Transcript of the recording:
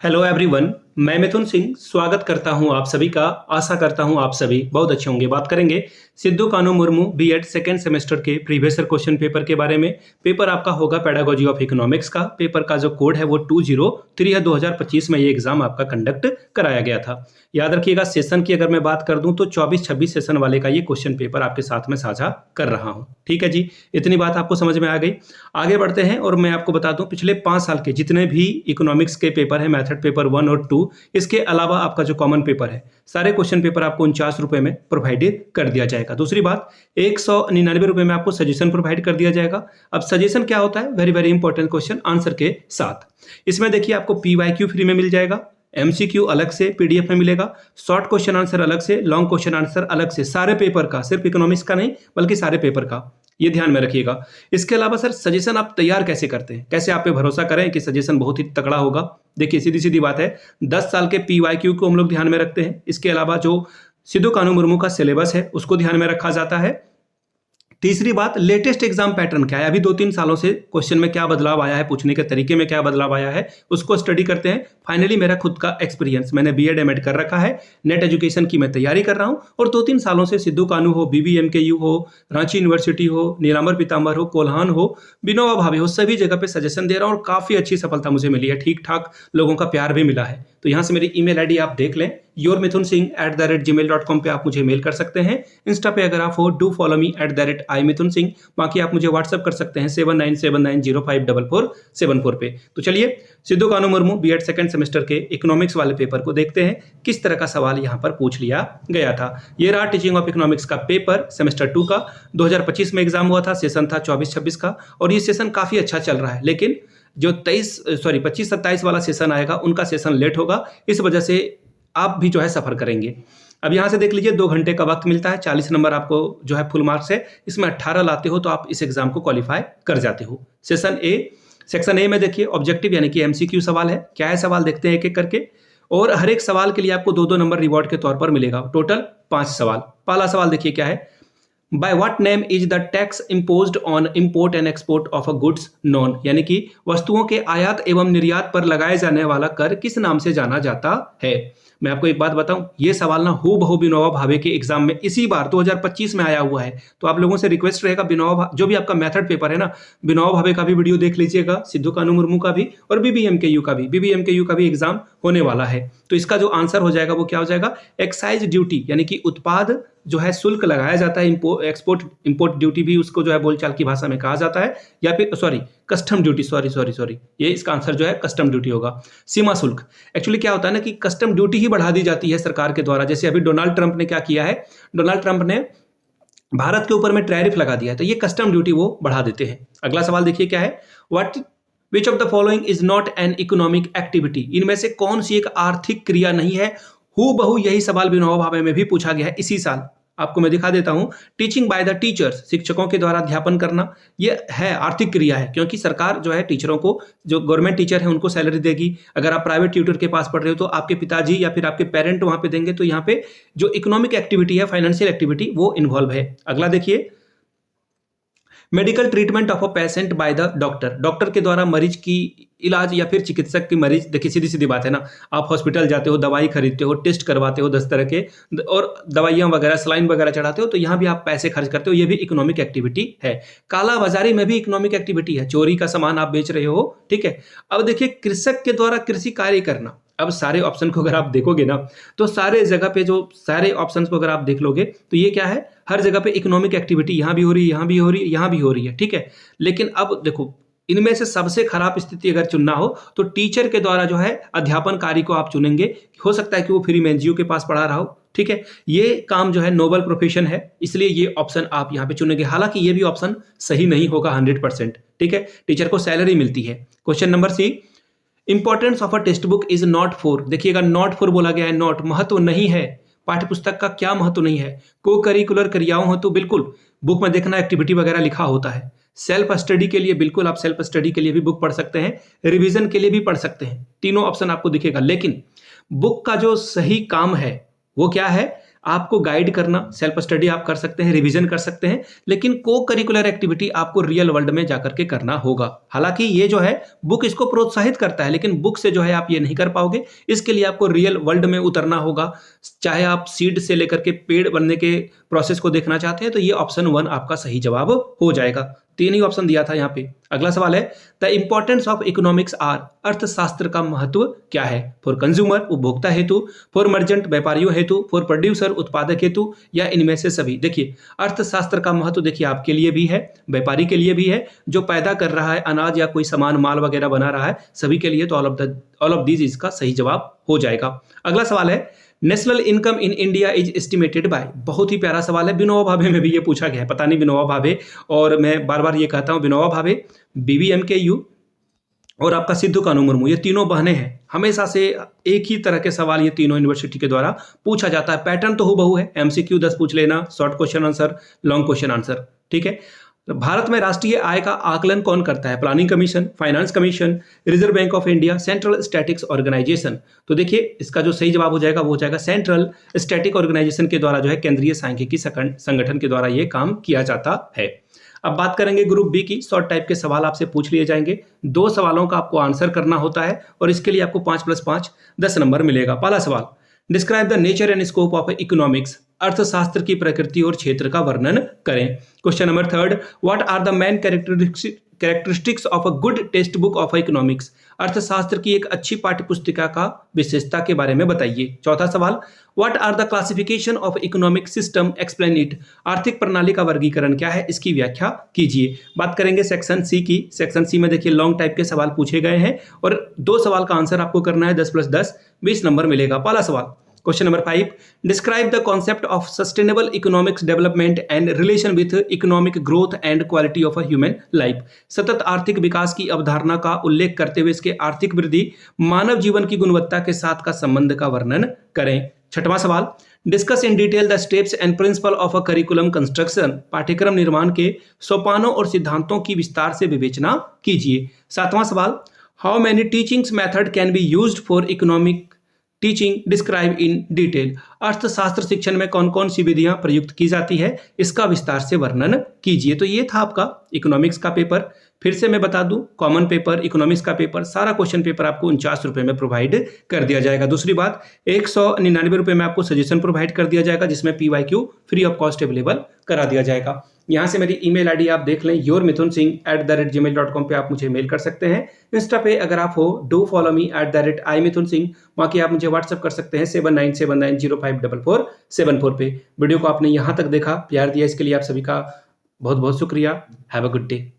Hello everyone, मैं मिथुन सिंह स्वागत करता हूं आप सभी का। आशा करता हूं आप सभी बहुत अच्छे होंगे। बात करेंगे सिद्धू कानू मुर्मू बीएड सेकेंड सेमेस्टर के प्रीवियस ईयर क्वेश्चन पेपर के बारे में। पेपर आपका होगा पेडागोजी ऑफ इकोनॉमिक्स का। पेपर का जो कोड है वो 203 है। 2025 में ये एग्जाम आपका कंडक्ट कराया गया था। याद रखिएगा, सेशन की अगर मैं बात कर दूं तो 24-26 सेशन वाले का ये क्वेश्चन पेपर आपके साथ में साझा कर रहा हूं। ठीक है जी, इतनी बात आपको समझ में आ गई। आगे बढ़ते हैं और मैं आपको बता दूं पिछले 5 साल के जितने भी इकोनॉमिक्स के पेपर है, मैथड पेपर 1 और 2, इसके अलावा आपका जो कॉमन पेपर है, सारे क्वेश्चन पेपर आपको 49 रुपए में प्रोवाइड कर दिया जाएगा। दूसरी बात, 199 रुपए में आपको सजेशन प्रोवाइड कर दिया जाएगा। अब सजेशन क्या होता है? Very very important question answer के साथ। इसमें देखिए आपको पीवाईक्यू फ्री में मिल जाएगा, एमसीक्यू अलग से पीडीएफ में मिलेगा, शॉर्ट क्वेश्चन आंसर अलग से, लॉन्ग क्वेश्चन आंसर अलग से, सारे पेपर का, सिर्फ इकोनॉमिक्स का नहीं बल्कि सारे पेपर का, ये ध्यान में रखिएगा। इसके अलावा सर सजेशन आप तैयार कैसे करते हैं, कैसे आप पे भरोसा करें कि सजेशन बहुत ही तगड़ा होगा? देखिए सीधी सीधी बात है, 10 साल के पीवाईक्यू को हम लोग ध्यान में रखते हैं। इसके अलावा जो सिद्धू कानू मुर्मू का सिलेबस है उसको ध्यान में रखा जाता है। तीसरी बात, लेटेस्ट एग्जाम पैटर्न क्या है, अभी 2-3 सालों से क्वेश्चन में क्या बदलाव आया है, पूछने के तरीके में क्या बदलाव आया है, उसको स्टडी करते हैं। फाइनली मेरा खुद का एक्सपीरियंस, मैंने बीएड एमएड कर रखा है, नेट एजुकेशन की मैं तैयारी कर रहा हूं और 2-3 सालों से सिद्धू कानू हो, बीबीएमकेयू हो, रांची यूनिवर्सिटी हो, नीलांबर पीतांबर हो, कोल्हान हो, विनोबा भावे हो, सभी जगह पे सजेशन दे रहा हूं और काफी अच्छी सफलता मुझे मिली है। ठीक ठाक लोगों का प्यार भी मिला है। तो यहाँ से मेरी ईमेल आईडी आप देख लें, yourmithunSingh@gmail.com पे आप मुझे मेल कर सकते हैं। इंस्टा पे अगर आप हो, डू फॉलो मी @imithunsingh। बाकी आप मुझे व्हाट्सअप कर सकते हैं 7979054474 पे। तो चलिए सिद्धू कानू मुर्मू बीएड सेकंड सेमेस्टर के इकोनॉमिक्स वाले पेपर को देखते हैं, किस तरह का सवाल यहाँ पर पूछ लिया गया था। ये रहा टीचिंग ऑफ इकोनॉमिक्स का पेपर सेमेस्टर 2 का। 2025 में एग्जाम हुआ था, सेशन था 24-26 का और ये सेशन काफी अच्छा चल रहा है। लेकिन जो 25-27 वाला सेशन आएगा उनका सेशन लेट होगा, इस वजह से आप भी जो है सफर करेंगे। अब यहाँ से देख लीजिए 2 घंटे का वक्त मिलता है, 40 नंबर आपको जो है फुल मार्क्स है, इसमें 18 लाते हो तो आप इस एग्जाम को क्वालिफाई कर जाते हो। सेक्शन ए में देखिए ऑब्जेक्टिव यानी कि एमसीक्यू सवाल है। क्या है सवाल, देखते हैं एक एक करके। और हर एक सवाल के लिए आपको 2-2 नंबर रिवॉर्ड के तौर पर मिलेगा। टोटल 5 सवाल। पहला सवाल देखिए क्या है, By what name is the tax imposed on import and export of a goods known? यानी कि वस्तुओं के आयात एवं निर्यात पर लगाए जाने वाला कर किस नाम से जाना जाता है? मैं आपको एक बात बताऊं, ये सवाल ना हूबहू विनोबा भावे के एग्जाम में इसी बार 2025 में आया हुआ है। तो आप लोगों से रिक्वेस्ट रहेगा, जो भी आपका मेथड पेपर है ना, विनोबा भावे का भी वीडियो देख लीजिएगा, सिद्धू कानू मुर्मू का भी और बीबीएमकेयू का भी एग्जाम होने वाला है। तो इसका जो आंसर हो जाएगा वो क्या हो जाएगा, एक्साइज ड्यूटी, यानी कि उत्पाद जो है शुल्क लगाया जाता है, इंपोर्ट ड्यूटी भी उसको जो है बोलचाल की भाषा में कहा जाता है, या फिर कस्टम ड्यूटी, सॉरी, ये इसका आंसर जो है कस्टम ड्यूटी होगा। सीमा शुल्क, एक्चुअली क्या होता है ना कि कस्टम ड्यूटी ही बढ़ा दी जाती है सरकार के द्वारा। जैसे अभी डोनाल्ड ट्रंप ने क्या किया है, डोनाल्ड ट्रंप ने भारत के ऊपर में टैरिफ लगा दिया है, तो ये कस्टम ड्यूटी वो बढ़ा देते हैं। अगला सवाल देखिए क्या है, which of the following is not an economic activity? इनमें से कौन सी एक आर्थिक क्रिया नहीं है? हूबहू यही सवाल विनोबा भावे में भी पूछा गया है इसी साल। आपको मैं दिखा देता हूं, टीचिंग बाय द टीचर्स, शिक्षकों के द्वारा अध्यापन करना, ये है आर्थिक क्रिया है, क्योंकि सरकार जो है टीचरों को, जो गवर्नमेंट टीचर है उनको सैलरी देगी। अगर आप प्राइवेट ट्यूटर के पास पढ़ रहे हो तो आपके पिताजी या फिर आपके पेरेंट वहां पे देंगे। तो यहाँ पे जो इकोनॉमिक एक्टिविटी है, फाइनेंशियल एक्टिविटी, वो इन्वॉल्व है। अगला देखिए, medical treatment of a patient by the doctor, doctor के द्वारा मरीज की इलाज या फिर चिकित्सक की मरीज। देखिए सीधी सीधी बात है ना, आप हॉस्पिटल जाते हो, दवाई खरीदते हो, टेस्ट करवाते हो 10 तरह के, और दवाइयां वगैरह, सलाइन वगैरह चढ़ाते हो, तो यहाँ भी आप पैसे खर्च करते हो, ये भी इकोनॉमिक एक्टिविटी है। काला बाजारी में भी इकोनॉमिक एक्टिविटी है, चोरी का सामान आप बेच रहे हो। ठीक है, अब देखिए कृषक के द्वारा कृषि कार्य करना। अब सारे ऑप्शन को अगर आप देखोगे ना, तो सारे जगह पे जो सारे ऑप्शन को अगर आप देख लोगे तो ये क्या है, हर जगह पे इकोनॉमिक एक्टिविटी, यहाँ भी हो रही है, यहाँ भी हो रही है, यहाँ भी हो रही है। ठीक है, लेकिन अब देखो इनमें से सबसे खराब स्थिति अगर चुनना हो तो टीचर के द्वारा जो है अध्यापन कार्य को आप चुनेंगे। हो सकता है कि वो फ्री में एनजीओ के पास पढ़ा रहा हो। ठीक है, ये काम जो है नोबल प्रोफेशन है, इसलिए ये ऑप्शन आप यहाँ पे चुनेंगे। हालांकि ये भी ऑप्शन सही नहीं होगा 100%। ठीक है, टीचर को सैलरी मिलती है। Question number C, importance of a text book is not for. देखिएगा नॉट फॉर बोला गया है, नॉट महत्व नहीं है। पाठ्यपुस्तक का क्या महत्व नहीं है? को करिकुलर क्रियाओं हो तो बिल्कुल बुक में देखना, एक्टिविटी वगैरह लिखा होता है। सेल्फ स्टडी के लिए बिल्कुल आप सेल्फ स्टडी के लिए भी बुक पढ़ सकते हैं, रिवीजन के लिए भी पढ़ सकते हैं, तीनों ऑप्शन आपको दिखेगा। लेकिन बुक का जो सही काम है वो क्या है, आपको गाइड करना, सेल्फ स्टडी आप कर सकते हैं, रिवीजन कर सकते हैं, लेकिन को करिकुलर एक्टिविटी आपको रियल वर्ल्ड में जाकर के करना होगा। हालांकि ये जो है बुक इसको प्रोत्साहित करता है, लेकिन बुक से जो है आप ये नहीं कर पाओगे। इसके लिए आपको रियल वर्ल्ड में उतरना होगा। चाहे आप सीड से लेकर के पेड़ बनने के प्रोसेस को देखना चाहते हैं तो ये ऑप्शन 1 आपका सही जवाब हो जाएगा। 3 ही ऑप्शन दिया था यहाँ पे। अगला सवाल है, the importance of economics or, अर्थशास्त्र का महत्व क्या है? फॉर कंज्यूमर, उपभोक्ता हेतु, फॉर मर्चेंट, व्यापारियों हेतु, फॉर प्रोड्यूसर, उत्पादक हेतु, या इनमें से सभी। देखिए अर्थशास्त्र का महत्व देखिए आपके लिए भी है, व्यापारी के लिए भी है, जो पैदा कर रहा है अनाज या कोई सामान माल वगैरह बना रहा है, सभी के लिए। तो ऑल ऑफ दीज इसका सही जवाब हो जाएगा। अगला सवाल है, national income in India is estimated by. बहुत ही प्यारा सवाल है, विनोबा भावे में भी ये पूछा गया है। पता नहीं विनोबा भावे, और मैं बार बार ये कहता हूँ विनोबा भावे, BVMKU और आपका सिद्धू कानू मुर्मू, ये तीनों बहनें हैं। हमेशा से एक ही तरह के सवाल ये तीनों यूनिवर्सिटी के द्वारा पूछा जाता है। पैटर्न तो हूबहू है, MCQ 10 पूछ लेना, short question answer, long question answer, ठीक है। भारत में राष्ट्रीय आय का आकलन कौन करता है? Planning commission, finance commission, reserve bank of India, central statics organisation. तो देखिए इसका जो सही जवाब हो जाएगा वो हो जाएगा सेंट्रल स्टैटिक ऑर्गेनाइजेशन के द्वारा, जो है केंद्रीय सांख्यिकी संगठन के द्वारा ये काम किया जाता है। अब बात करेंगे ग्रुप बी की। शॉर्ट टाइप के सवाल आपसे पूछ लिए जाएंगे। 2 सवालों का आपको आंसर करना होता है और इसके लिए आपको 5 + 5 10 नंबर मिलेगा। पहला सवाल, describe the nature and scope of economics, अर्थशास्त्र की प्रकृति और क्षेत्र का वर्णन करें। Question number 3, what are the main characteristics of a good text book of economics, अर्थशास्त्र की एक अच्छी पाठ्य पुस्तिका का विशेषता के बारे में बताइए। चौथा सवाल, what are the classification of economic system, explain it, आर्थिक प्रणाली का वर्गीकरण क्या है, इसकी व्याख्या कीजिए। बात करेंगे सेक्शन सी की। सेक्शन सी में देखिए लॉन्ग टाइप के सवाल पूछे गए हैं और 2 सवाल का आंसर आपको करना है। 10 + 10 20 नंबर मिलेगा। पहला सवाल, question number 5, describe the concept of sustainable economics development and relation with economic growth and quality of a human life, सतत आर्थिक विकास की अवधारणा का उल्लेख करते हुए इसके आर्थिक वृद्धि मानव जीवन की गुणवत्ता के साथ का संबंध का वर्णन करें। छठवां सवाल, discuss in detail the steps and principle of a curriculum construction, पाठ्यक्रम निर्माण के सोपानों और सिद्धांतों की विस्तार से विवेचना कीजिए। सातवां सवाल, how many teachings method can be used for economic teaching, describe in detail, अर्थशास्त्र शिक्षण में कौन कौन सी विधियां प्रयुक्त की जाती है, इसका विस्तार से वर्णन कीजिए। तो ये था आपका इकोनॉमिक्स का पेपर। फिर से मैं बता दूं, कॉमन पेपर, इकोनॉमिक्स का पेपर, सारा क्वेश्चन पेपर आपको 49 रुपए में प्रोवाइड कर दिया जाएगा। दूसरी बात, 199 रुपए में आपको सजेशन प्रोवाइड कर दिया जाएगा, जिसमें PYQ free of cost available करा दिया जाएगा। यहाँ से मेरी email ID आप देख लें, yourmithunsingh@gmail.com पे आप मुझे मेल कर सकते हैं। इंस्टा पे अगर आप हो, डू फॉलो मी @imithunsingh, वहाँ की आप मुझे व्हाट्सअप कर सकते हैं 7979054474 पे। वीडियो को आपने यहाँ तक देखा, प्यार दिया, इसके लिए आप सभी का बहुत बहुत शुक्रिया। Have a good day.